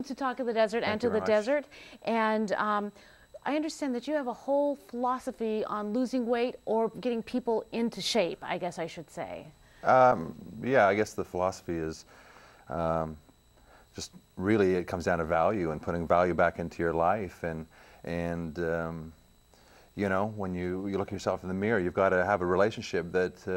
To Talk of the Desert and to the desert, and I understand that you have a whole philosophy on losing weight or getting people into shape, I guess I should say. Yeah, I guess the philosophy is just really it comes down to value and putting value back into your life, and you know, when you look at yourself in the mirror, you've got to have a relationship that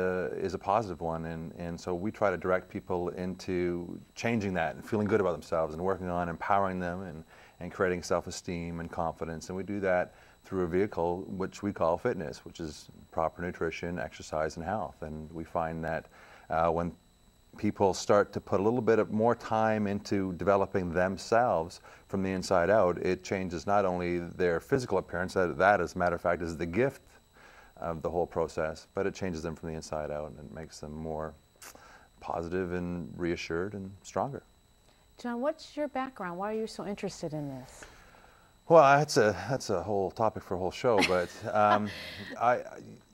is a positive one, and so we try to direct people into changing that and feeling good about themselves and working on empowering them and creating self-esteem and confidence, and we do that through a vehicle which we call fitness, which is proper nutrition, exercise, and health. And we find that when people start to put a little bit of more time into developing themselves from the inside out, it changes not only their physical appearance, that as a matter of fact is the gift of the whole process, but it changes them from the inside out and makes them more positive and reassured and stronger. John, what's your background? Why are you so interested in this? Well, that's a whole topic for a whole show, but I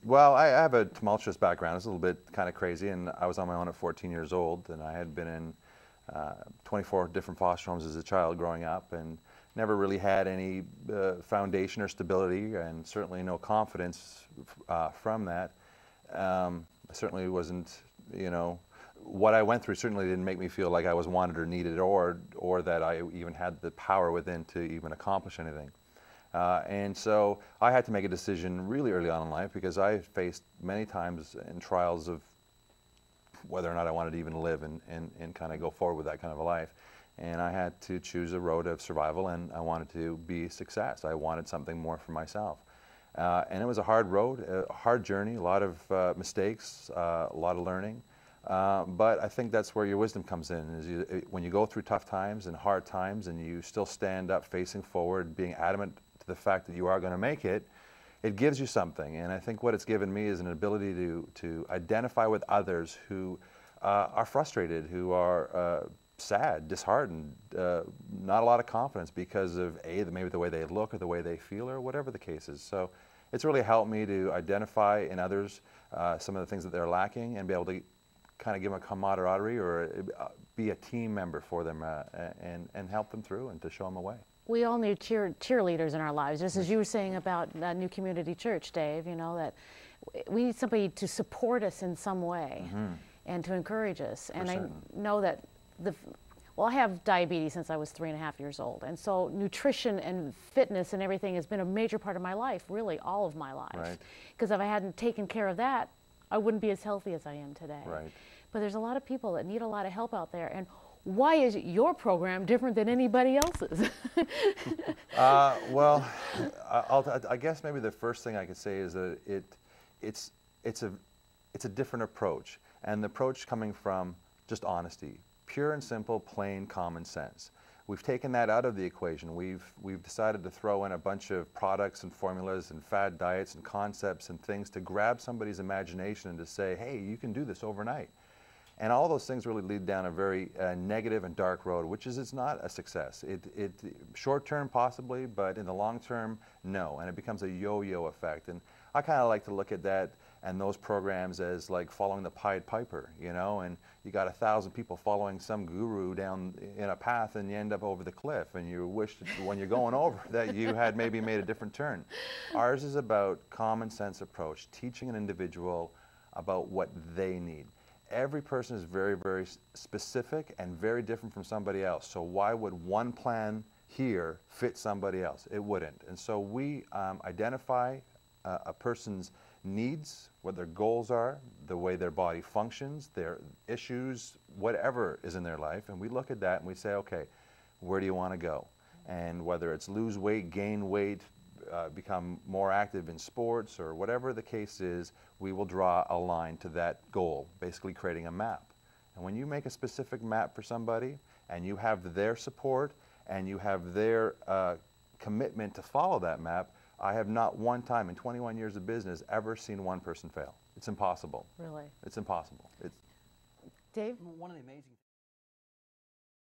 have a tumultuous background. It's a little bit kind of crazy, and I was on my own at 14 years old, and I had been in 24 different foster homes as a child growing up, and never really had any foundation or stability, and certainly no confidence from that. I certainly wasn't, you know, what I went through certainly didn't make me feel like I was wanted or needed, or that I even had the power within to even accomplish anything. And so I had to make a decision really early on in life, because I faced many times in trials of whether or not I wanted to even live and kind of go forward with that kind of a life. And I had to choose a road of survival, and I wanted to be a success. I wanted something more for myself. And it was a hard road, a hard journey, a lot of mistakes, a lot of learning. But I think that's where your wisdom comes in, is when you go through tough times and hard times and you still stand up facing forward, being adamant to the fact that you are going to make it, it gives you something. And I think what it's given me is an ability to identify with others who are frustrated, who are sad, disheartened, not a lot of confidence because of maybe the way they look or the way they feel or whatever the case is. So it's really helped me to identify in others some of the things that they're lacking and be able to kind of give them a camaraderie or be a team member for them and help them through and to show them a way. We all need cheerleaders in our lives, just as you were saying about New Community Church, Dave, you know, that we need somebody to support us in some way and to encourage us. And I know that well, I have diabetes since I was 3.5 years old, and so nutrition and fitness and everything has been a major part of my life, really all of my life. Because if I hadn't taken care of that, I wouldn't be as healthy as I am today. But there's a lot of people that need a lot of help out there. And why is your program different than anybody else's? Well, I guess maybe the first thing I could say is that it's a different approach, and the approach coming from just honesty, pure and simple, plain common sense. We've taken that out of the equation. We've decided to throw in a bunch of products and formulas and fad diets and concepts and things to grab somebody's imagination and to say, hey, you can do this overnight. And all those things really lead down a very negative and dark road, which is it's not a success. Short term possibly, but in the long term, no. And it becomes a yo-yo effect. And I kind of like to look at that and those programs as like following the Pied Piper, you know, and you got 1,000 people following some guru down in a path and you end up over the cliff and you wish when you're going over that you had maybe made a different turn. Ours is about common sense approach, teaching an individual about what they need. Every person is very, very specific and very different from somebody else. So why would one plan here fit somebody else? It wouldn't. And so we identify a person's needs, what their goals are, the way their body functions, their issues, whatever is in their life, and we look at that and we say, okay, where do you want to go? And whether it's lose weight, gain weight, become more active in sports, or whatever the case is, we will draw a line to that goal, basically creating a map. And when you make a specific map for somebody and you have their support and you have their commitment to follow that map, I have not one time in 21 years of business ever seen one person fail. It's impossible. Really? It's impossible. Dave? One of the amazing